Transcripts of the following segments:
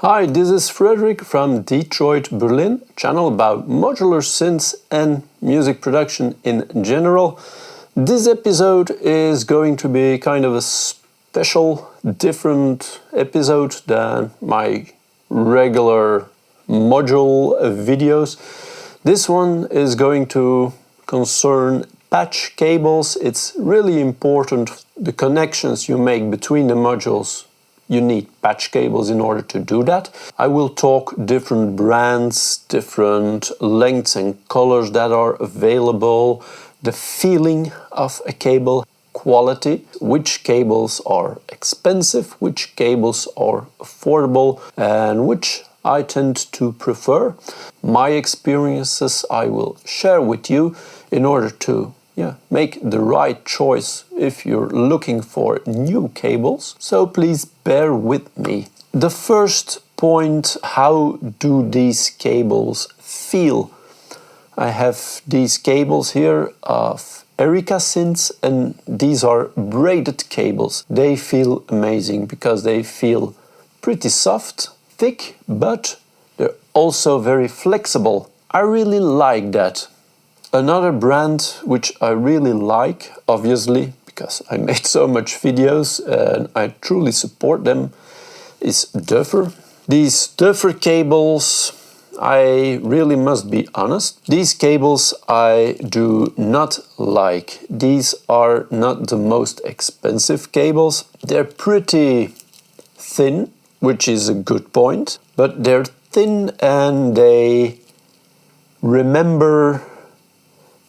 Hi, this is Frederick from Detroit, Berlin, channel about modular synths and music production in general. This episode is going to be kind of a special, different episode than my regular module videos. This one is going to concern patch cables. It's really important, the connections you make between the modules. You need patch cables in order to do that. I will talk different brands, different lengths and colors that are available, the feeling of a cable, quality, which cables are expensive, which cables are affordable, and which I tend to prefer. My experiences I will share with you in order to make the right choice if you're looking for new cables. So please bear with me. The first point, how do these cables feel? I have these cables here of Erica Synths, and these are braided cables. They feel amazing because they feel pretty soft, thick, but they're also very flexible. I really like that. Another brand which I really like, obviously, because I made so much videos and I truly support them, is Duffer. These Duffer cables, I really must be honest, these cables I do not like. These are not the most expensive cables. They're pretty thin, which is a good point, but they're thin and they remember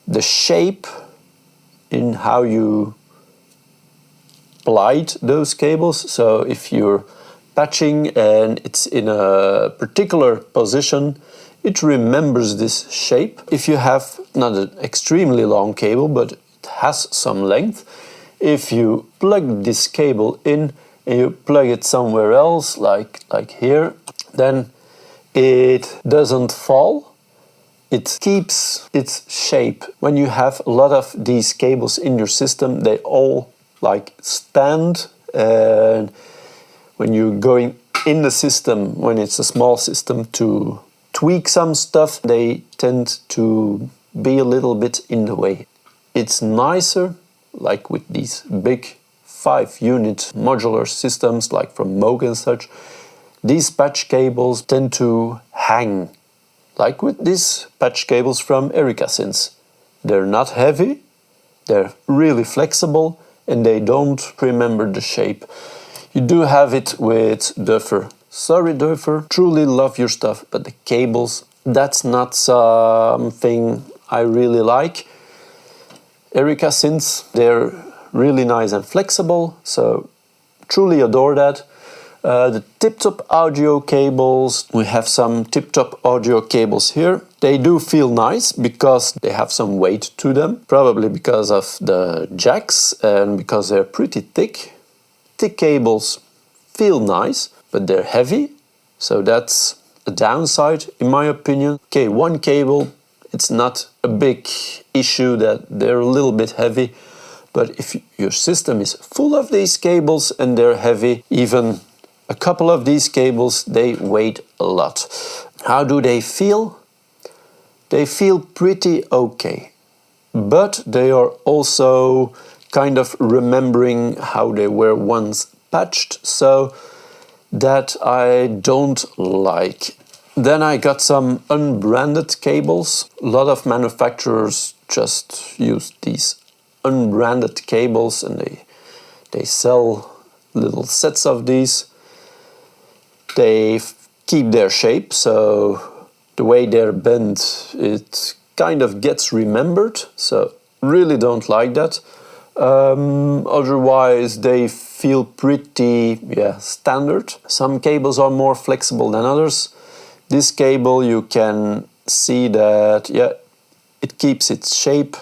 the shape in how you plied those cables. So if you're patching and it's in a particular position, it remembers this shape. If you have not an extremely long cable, but it has some length, if you plug this cable in and you plug it somewhere else, like here, then it doesn't fall. It keeps its shape. When you have a lot of these cables in your system, they all stand, and when you're going in the system, when it's a small system, to tweak some stuff, they tend to be a little bit in the way. It's nicer, like with these big 5-unit modular systems like from Moog and such. These patch cables tend to hang, like with these patch cables from Erica Synths. They're not heavy, they're really flexible, and they don't remember the shape. You do have it with Duffer. Sorry Duffer, truly love your stuff, but the cables, that's not something I really like. Erica Synths, they're really nice and flexible, so truly adore that. The tip-top audio cables, we have some tip-top audio cables here. They do feel nice because they have some weight to them, probably because of the jacks and because they're pretty thick. Thick cables feel nice, but they're heavy, so that's a downside in my opinion. Okay, one cable, it's not a big issue that they're a little bit heavy, but if your system is full of these cables and they're heavy, even a couple of these cables, they weigh a lot. How do they feel? They feel pretty okay, but they are also kind of remembering how they were once patched, so that I don't like. Then I got some unbranded cables. A lot of manufacturers just use these unbranded cables and they sell little sets of these. They keep their shape, so the way they're bent, it kind of gets remembered, so really don't like that. Otherwise they feel pretty standard. Some cables are more flexible than others. This cable, you can see that it keeps its shape,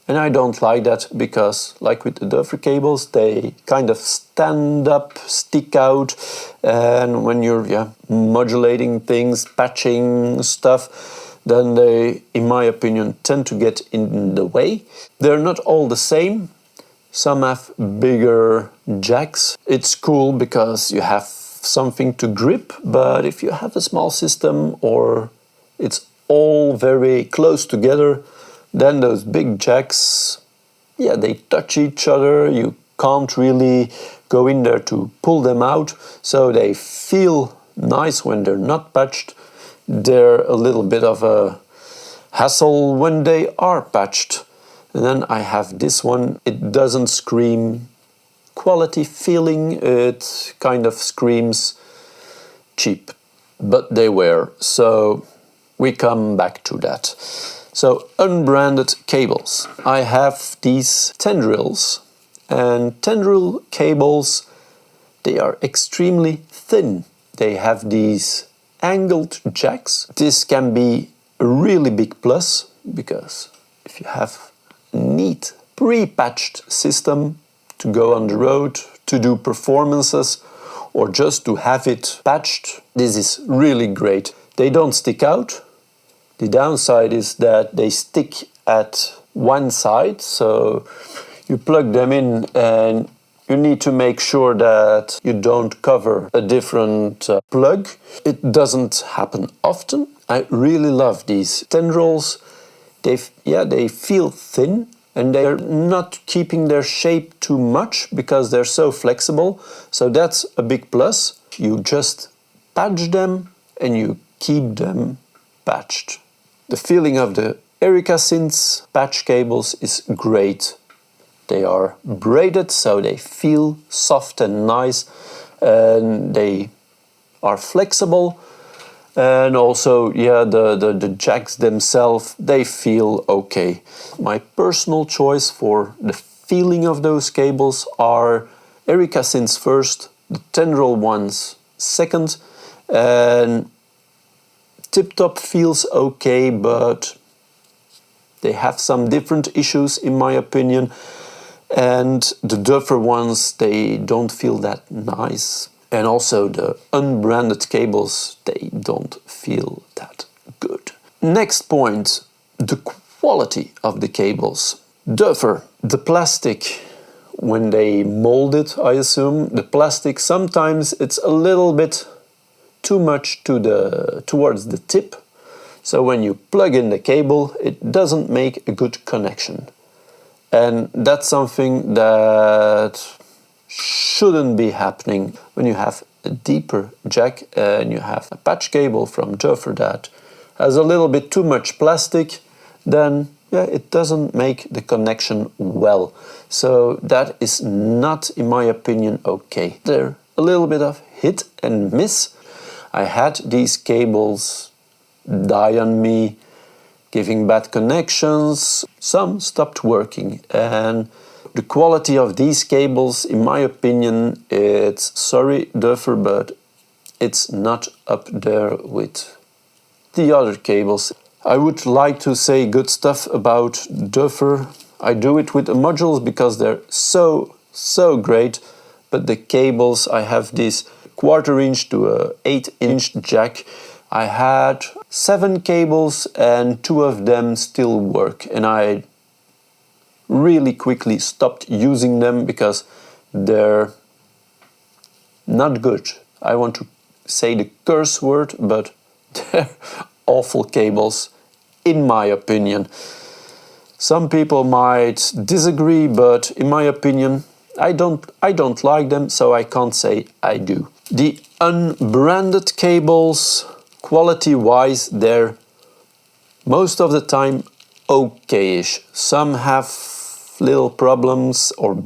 and I don't like that because, like with the Duffer cables, they kind of stand up, stick out, and when you're modulating things, patching stuff, then they, in my opinion, tend to get in the way. They're not all the same. Some have bigger jacks. It's cool because you have something to grip, but if you have a small system or it's all very close together, then those big jacks, yeah, they touch each other. You can't really go in there to pull them out, so they feel nice when they're not patched. They're a little bit of a hassle when they are patched. And then I have this one. It doesn't scream quality feeling, it kind of screams cheap, but they were. So we come back to that. So unbranded cables. I have these Tendrils, and Tendril cables, they are extremely thin. They have these angled jacks. This can be a really big plus, because if you have a neat pre-patched system to go on the road, to do performances, or just to have it patched, this is really great. They don't stick out. The downside is that they stick at one side, so you plug them in and you need to make sure that you don't cover a different plug. It doesn't happen often. I really love these Tendrils. They feel thin, and they're not keeping their shape too much because they're so flexible. So that's a big plus. You just patch them and you keep them patched. The feeling of the Synths patch cables is great. They are braided, so they feel soft and nice, and they are flexible. And also, yeah, the jacks themselves, they feel okay. My personal choice for the feeling of those cables are Synths first, the Tendril ones second, and Tip Top feels okay, but they have some different issues in my opinion. And the Duffer ones, they don't feel that nice. And also the unbranded cables, they don't feel that good. Next point, the quality of the cables. Duffer, the plastic, when they mold it, I assume, the plastic, sometimes it's a little bit too much towards the tip. So when you plug in the cable, it doesn't make a good connection. And that's something that shouldn't be happening when you have a deeper jack and you have a patch cable from Duffer that has a little bit too much plastic, then yeah, it doesn't make the connection well. So that is not, in my opinion, okay. They're a little bit of hit and miss. I had these cables die on me, giving bad connections. Some stopped working, and the quality of these cables, in my opinion, it's, sorry Duffer, but it's not up there with the other cables. I would like to say good stuff about Duffer. I do it with the modules because they're so great, but the cables, I have this 1/4 inch to a 8-inch jack. I had 7 cables and 2 of them still work, and I really quickly stopped using them because they're not good. I want to say the curse word, but they're awful cables, in my opinion. Some people might disagree, but in my opinion, I don't like them, so I can't say I do. The unbranded cables, quality-wise, they're most of the time okay-ish. Some have little problems or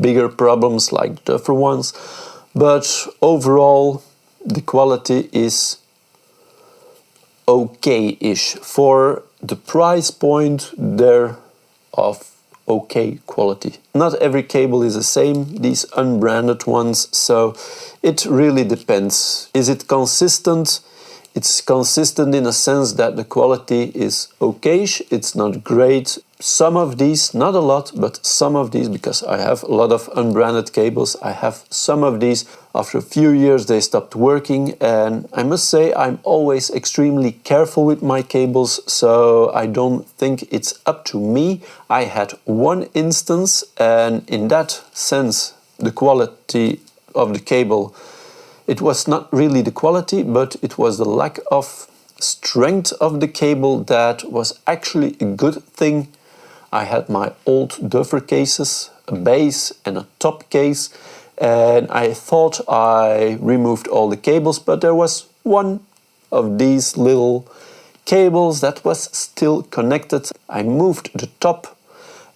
bigger problems like Duffer ones, but overall the quality is okay-ish. For the price point, they're of okay quality. Not every cable is the same, these unbranded ones, so it really depends. Is it consistent? It's consistent in a sense that the quality is okay-ish, it's not great. Some of these, not a lot, but some of these, because I have a lot of unbranded cables, I have some of these. After a few years they stopped working, and I must say I'm always extremely careful with my cables, so I don't think it's up to me. I had one instance, and in that sense the quality of the cable It was not really the quality, but it was the lack of strength of the cable that was actually a good thing. I had my old Duffer cases, a base and a top case, and I thought I removed all the cables, but there was one of these little cables that was still connected. I moved the top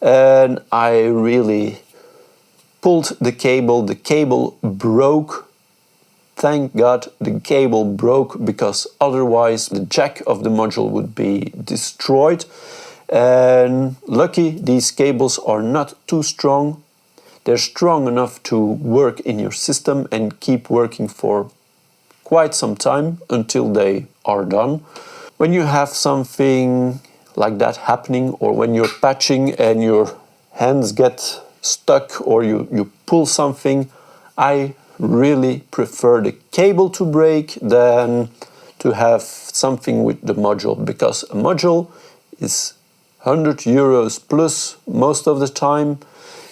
and I really pulled the cable broke. Thank God the cable broke, because otherwise the jack of the module would be destroyed. And lucky these cables are not too strong. They're strong enough to work in your system and keep working for quite some time until they are done. When you have something like that happening, or when you're patching and your hands get stuck or you pull something, I really prefer the cable to break than to have something with the module, because a module is 100 euros plus most of the time.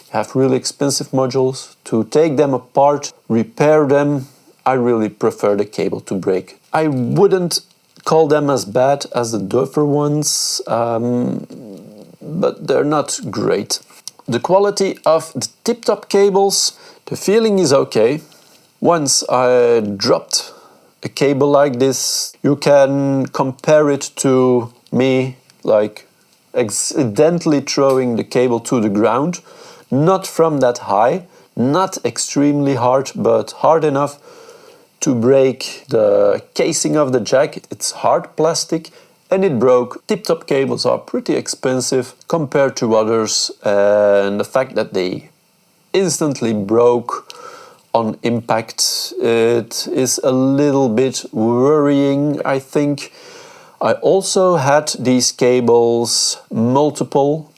You have really expensive modules. To take them apart, repair them, I really prefer the cable to break. I wouldn't call them as bad as the Duffer ones, but they're not great. The quality of the tip-top cables, the feeling is okay. Once I dropped a cable like this, you can compare it to me like accidentally throwing the cable to the ground. Not from that high, not extremely hard, but hard enough to break the casing of the jack. It's hard plastic and it broke. Tip-top cables are pretty expensive compared to others, and the fact that they instantly broke on impact, it is a little bit worrying, I think. I also had these cables multiple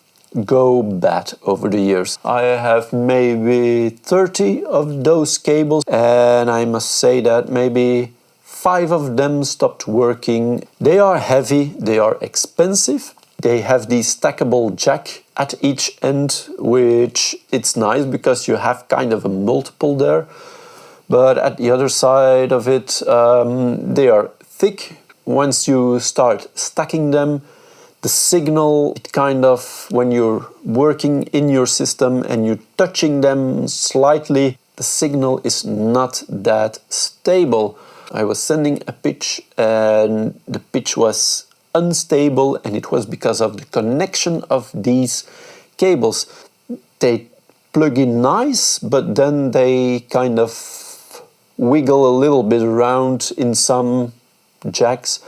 go bad over the years. I have maybe 30 of those cables, and I must say that maybe 5 of them stopped working. They are heavy, they are expensive. They have the stackable jack at each end, which it's nice because you have kind of a multiple there. But at the other side of it, they are thick. Once you start stacking them, the signal, it kind of, when you're working in your system and you're touching them slightly, the signal is not that stable. I was sending a pitch and the pitch was unstable, and it was because of the connection of these cables. They plug in nice, but then they kind of wiggle a little bit around in some jacks.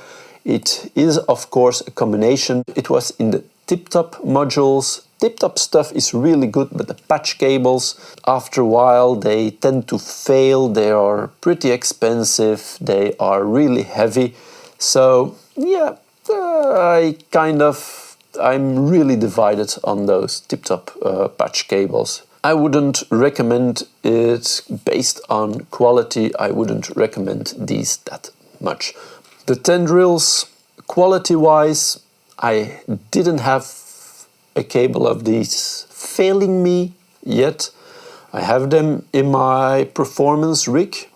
It is of course a combination. It was in the tip-top modules. Tip-top stuff is really good, but the patch cables, after a while, they tend to fail. They are pretty expensive. They are really heavy. So yeah, I'm really divided on those tip-top patch cables. I wouldn't recommend it based on quality. I wouldn't recommend these that much. The Tendrils, quality-wise, I didn't have a cable of these failing me yet. I have them in my performance rig.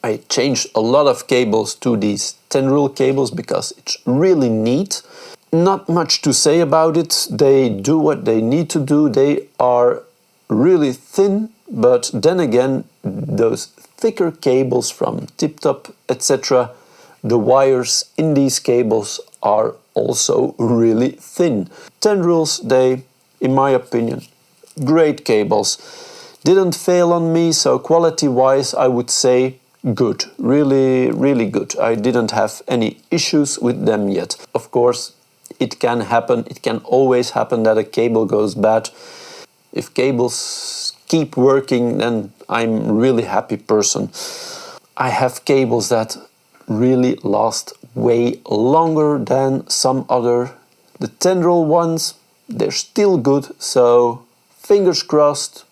I changed a lot of cables to these Tendril cables because it's really neat. Not much to say about it. They do what they need to do. They are really thin, but then again, those thicker cables from tip-top, etc., the wires in these cables are also really thin. Tendrils, they, in my opinion, great cables. Didn't fail on me, so quality-wise I would say good. Really, really good. I didn't have any issues with them yet. Of course, it can happen. It can always happen that a cable goes bad. If cables keep working, then I'm a really happy person. I have cables that really last way longer than some other. The Tendril ones, they're still good, so fingers crossed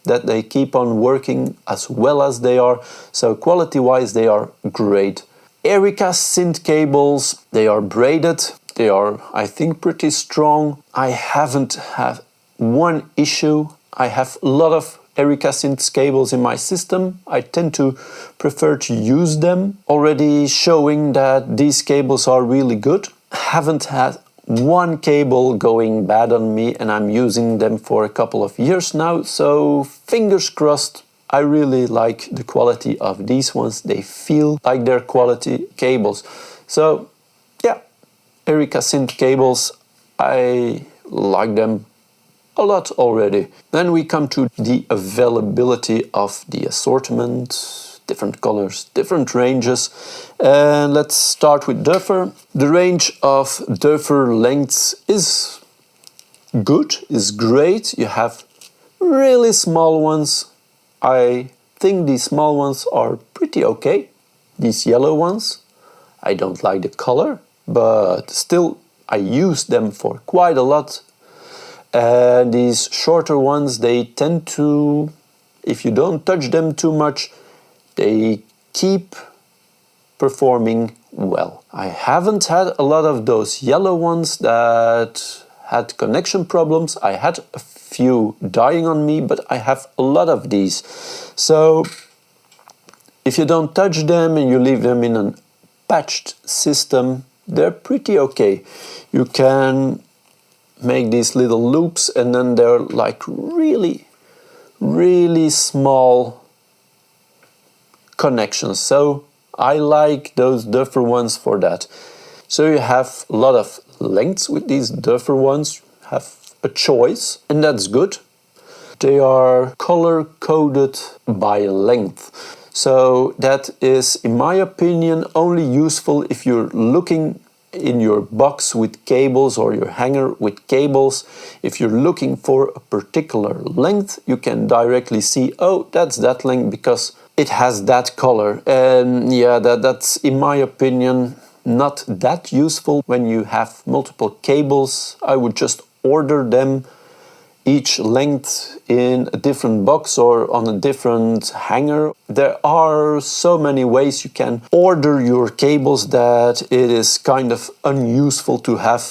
that they keep on working as well as they are. So quality-wise, they are great. Erica synth cables, they are braided. They are, I think, pretty strong. I haven't had one issue. I have a lot of Erica Synths cables in my system. I tend to prefer to use them, already showing that these cables are really good. Haven't had one cable going bad on me, and I'm using them for a couple of years now, so fingers crossed. I really like the quality of these ones. They feel like they're quality cables. So yeah, Erica Synth cables, I like them a lot already. Then we come to the availability of the assortment, different colors, different ranges. And let's start with Duffer. The range of Duffer lengths is good, is great. You have really small ones. I think these small ones are pretty okay. These yellow ones, I don't like the color, but still I use them for quite a lot. And these shorter ones, they tend to, if you don't touch them too much, they keep performing well. I haven't had a lot of those yellow ones that had connection problems. I had a few dying on me, but I have a lot of these. So if you don't touch them and you leave them in a patched system, they're pretty okay. You can make these little loops, and then they're like really small connections. So I like those Duffer ones for that. So you have a lot of lengths with these Duffer ones, have a choice, and that's good. They are color coded by length. So that is, in my opinion, only useful if you're looking in your box with cables or your hanger with cables. If you're looking for a particular length, you can directly see, oh, that's that length because it has that color. And yeah, that's in my opinion not that useful. When you have multiple cables, I would just order them each length in a different box or on a different hanger. There are so many ways you can order your cables that it is kind of unuseful to have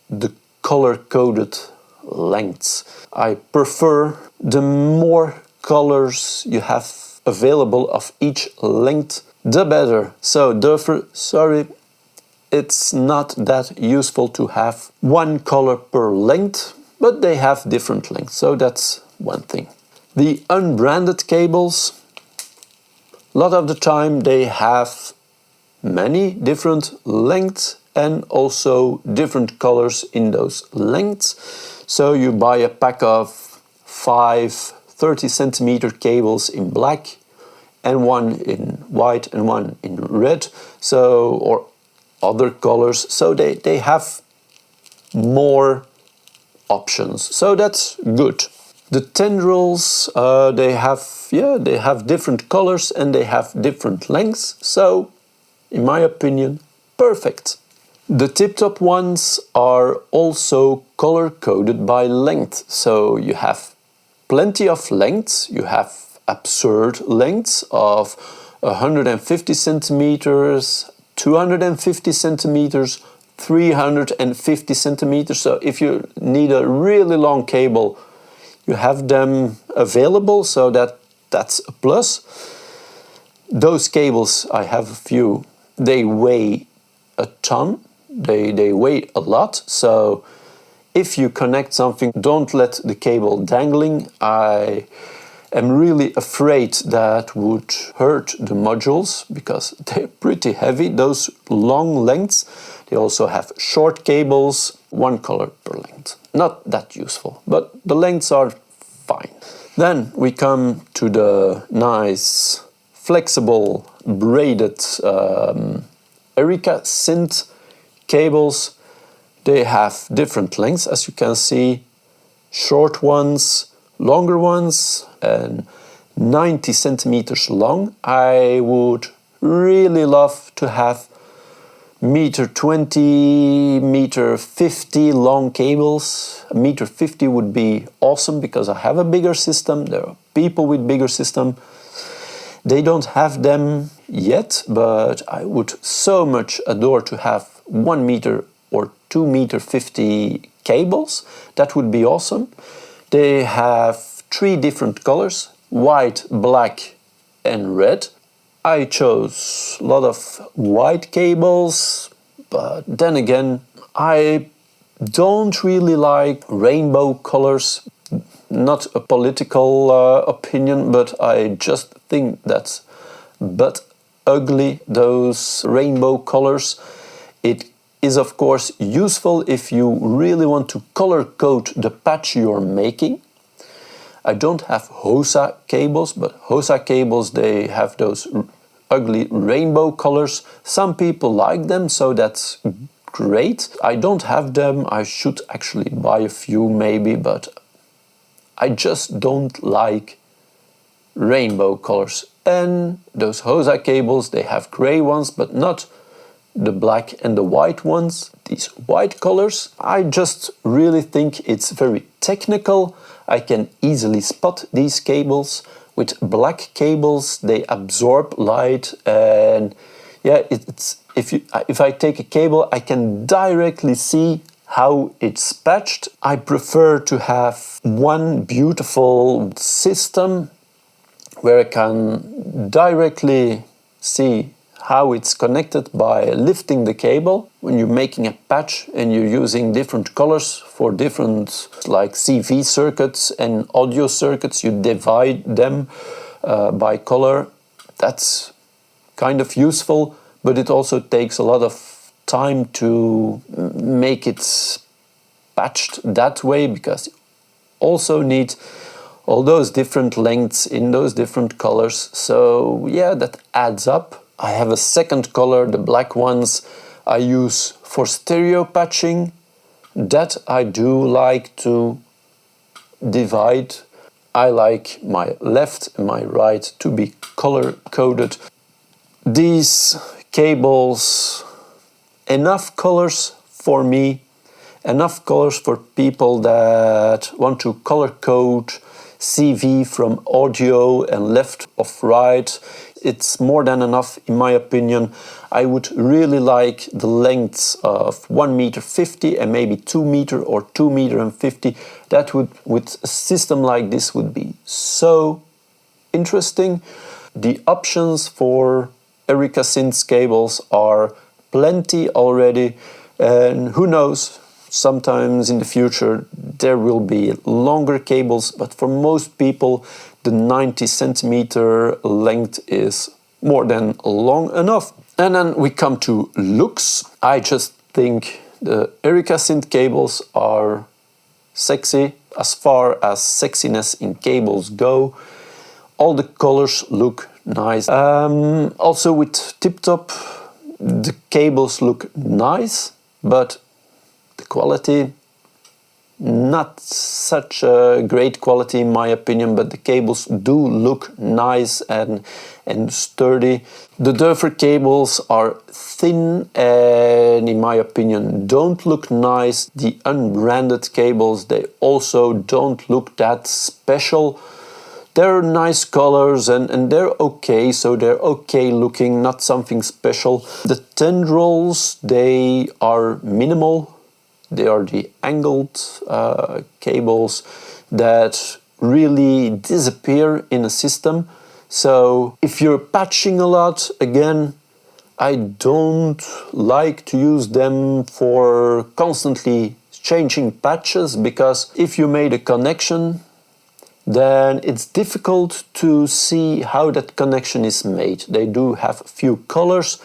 the color-coded lengths. I prefer the more colors you have available of each length, the better. So Duffer, sorry, it's not that useful to have one color per length, but they have different lengths, so that's one thing. The unbranded cables, a lot of the time they have many different lengths and also different colors in those lengths. So you buy a pack of 5 30-centimeter cables in black and one in white and one in red, so, or other colors, so they have more options, so that's good. The Tendrils, they have different colors and they have different lengths, so in my opinion, perfect. The tip-top ones are also color-coded by length, so you have plenty of lengths. You have absurd lengths of 150 centimeters, 250 centimeters, 350 centimeters. So if you need a really long cable, you have them available, so that's a plus. Those cables, I have a few, they weigh a ton, they weigh a lot, so if you connect something, don't let the cable dangling. I am really afraid that would hurt the modules because they're pretty heavy, those long lengths. They also have short cables, one color per length. Not that useful, but the lengths are fine. Then we come to the nice, flexible, braided Erica Synth cables. They have different lengths, as you can see. Short ones, longer ones, and 90 centimeters long. I would really love to have -20, -50 long cables. -50 would be awesome because I have a bigger system. There are people with bigger system. They don't have them yet, but I would so much adore to have 1 meter or 2.50 cables. That would be awesome. They have 3 different colors, white, black and red. I chose a lot of white cables, but then again, I don't really like rainbow colors. Not a political opinion, but I just think that's but ugly, those rainbow colors. It is of course useful if you really want to color code the patch you're making. I don't have HOSA cables, but HOSA cables, they have those ugly rainbow colors. Some people like them, so that's great. I don't have them. I should actually buy a few maybe, but I just don't like rainbow colors. And those HOSA cables, they have gray ones, but not the black and the white ones. These white colors, I just really think it's very technical. I can easily spot these cables. With black cables, they absorb light, and yeah, if I take a cable, I can directly see how it's patched. I prefer to have one beautiful system where I can directly see how it's connected by lifting the cable. When you're making a patch and you're using different colors for different, like CV circuits and audio circuits, you divide them by color. That's kind of useful, but it also takes a lot of time to make it patched that way, because you also need all those different lengths in those different colors. So yeah, that adds up. I have a second color, the black ones I use for stereo patching. That I do like to divide. I like my left and my right to be color coded. These cables, enough colors for me, enough colors for people that want to color code CV from audio and left of right. It's more than enough in my opinion. I would really like the lengths of 1.50 m and maybe 2 meter or 2.50 m. That would, with a system like this, would be so interesting. The options for Eureka Synths cables are plenty already, and who knows, sometimes in the future there will be longer cables, but for most people the 90 centimeter length is more than long enough. And then we come to looks. I just think the Eureka Synth cables are sexy as far as sexiness in cables go. All the colors look nice. Also with Tip Top, the cables look nice, but the quality, not such a great quality in my opinion, but the cables do look nice and sturdy. The Dover cables are thin and in my opinion don't look nice. The unbranded cables, they also don't look that special. They're nice colors and they're okay, so they're okay looking, not something special. The Tendrils, they are minimal. They are the angled cables that really disappear in a system. So if you're patching a lot, again, I don't like to use them for constantly changing patches, because if you made a connection, then it's difficult to see how that connection is made. They do have a few colors,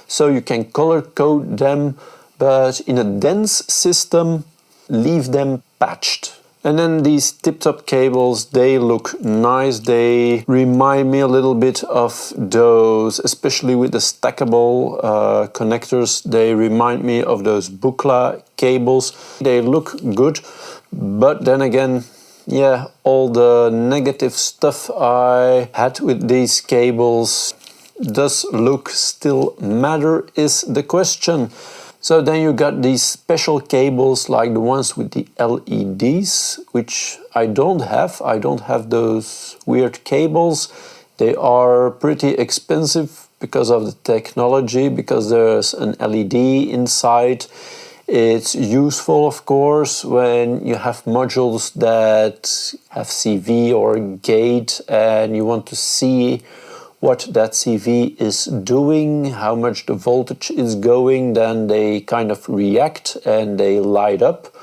so you can color code them, but in a dense system, leave them patched. And then these tip-top cables, they look nice. They remind me a little bit of those, especially with the stackable connectors, they remind me of those Buchla cables. They look good, but then again, yeah, all the negative stuff I had with these cables, does look still matter is the question. So then you got these special cables like the ones with the LEDs, which I don't have. I don't have those weird cables. They are pretty expensive because of the technology, because there's an LED inside. It's useful, of course, when you have modules that have CV or gate and you want to see what that CV is doing, how much the voltage is going. Then they kind of react and they light up.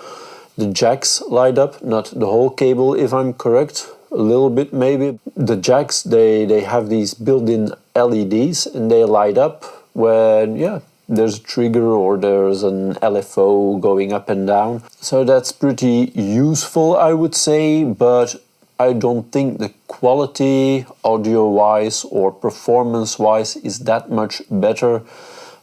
The jacks light up, not the whole cable if I'm correct, a little bit maybe. The jacks, they have these built-in LEDs and they light up when, yeah, there's a trigger or there's an LFO going up and down. So that's pretty useful, I would say, but I don't think the quality audio-wise or performance-wise is that much better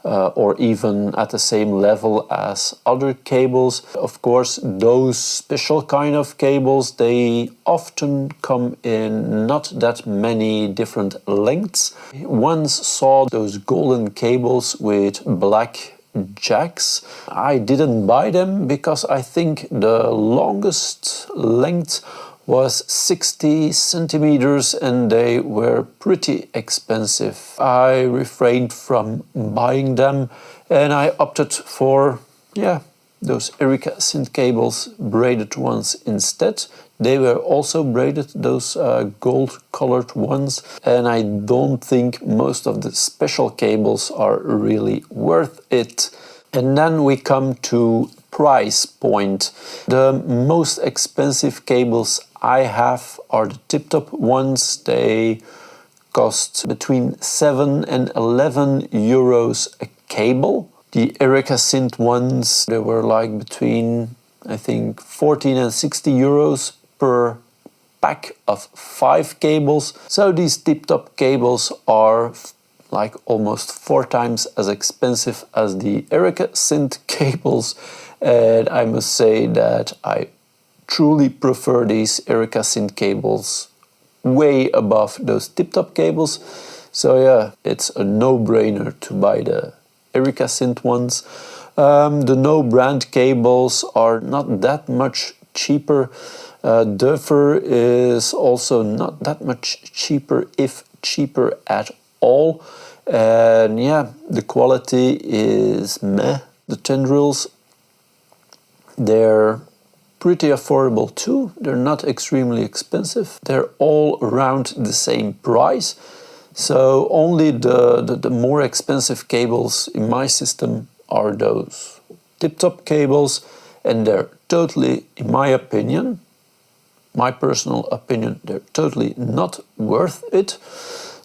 or even at the same level as other cables. Of course, those special kind of cables, they often come in not that many different lengths. Once saw those golden cables with black jacks. I didn't buy them because I think the longest length was 60 centimeters and they were pretty expensive. I refrained from buying them and I opted for, yeah, those Erica synth cables, braided ones instead. They were also braided, those gold colored ones, and I don't think most of the special cables are really worth it. And then we come to price point. The most expensive cables I have are the tip-top ones. They cost between 7 and 11 euros a cable. The Erica synth ones, they were like between, I think, 14 and 60 euros per pack of 5 cables. So these tip-top cables are like almost 4 times as expensive as the Erica synth cables, and I must say that I truly prefer these Erica synth cables way above those tip-top cables. So yeah, it's a no-brainer to buy the Erica synth ones. The no-brand cables are not that much cheaper. Dover is also not that much cheaper, if cheaper at all. And yeah, the quality is meh. The Tendrils, they're pretty affordable too. They're not extremely expensive. They're all around the same price. So only the more expensive cables in my system are those tip-top cables, and they're totally, in my opinion, my personal opinion, they're totally not worth it.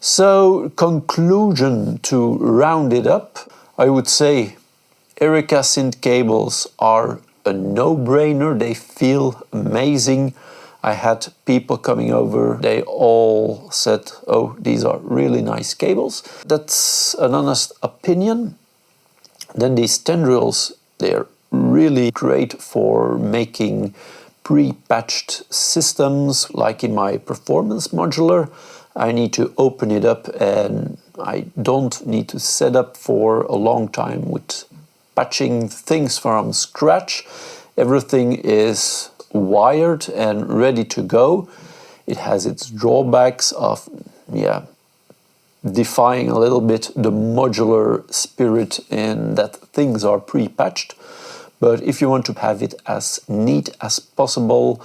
So, conclusion, to round it up, I would say Erica synth cables are a no-brainer. They feel amazing. I had people coming over, they all said, oh, these are really nice cables. That's an honest opinion. Then these Tendrils, they're really great for making pre-patched systems, like in my performance modular. I need to open it up and I don't need to set up for a long time with patching things from scratch. Everything is wired and ready to go. It has its drawbacks of, yeah, defying a little bit the modular spirit in that things are pre-patched. But if you want to have it as neat as possible,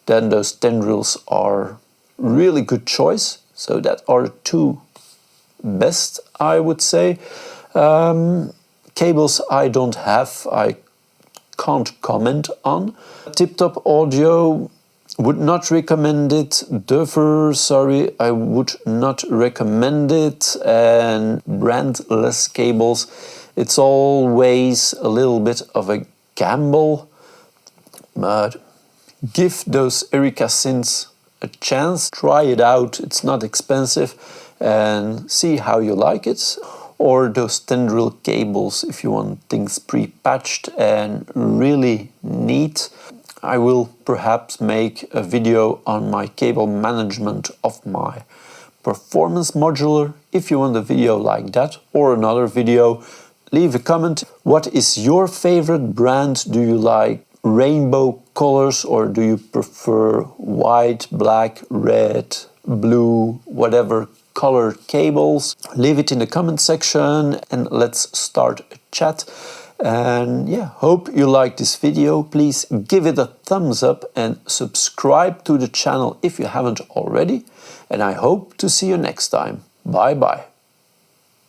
then those Tendrils are really good choice. So that are the 2 best, I would say. Cables I don't have, I can't comment on. Tip-top audio, would not recommend it. Dover, sorry, I would not recommend it. And brandless cables, it's always a little bit of a gamble. But give those Erica synths a chance, try it out, it's not expensive, and see how you like it. Or those Tendril cables if you want things pre-patched and really neat. I will perhaps make a video on my cable management of my performance modular. If you want a video like that or another video, leave a comment. What is your favorite brand? Do you like rainbow colors or do you prefer white, black, red, blue, whatever color cables? Leave it in the comment section and let's start a chat. And yeah, hope you liked this video. Please give it a thumbs up and subscribe to the channel if you haven't already. And I hope to see you next time. Bye bye.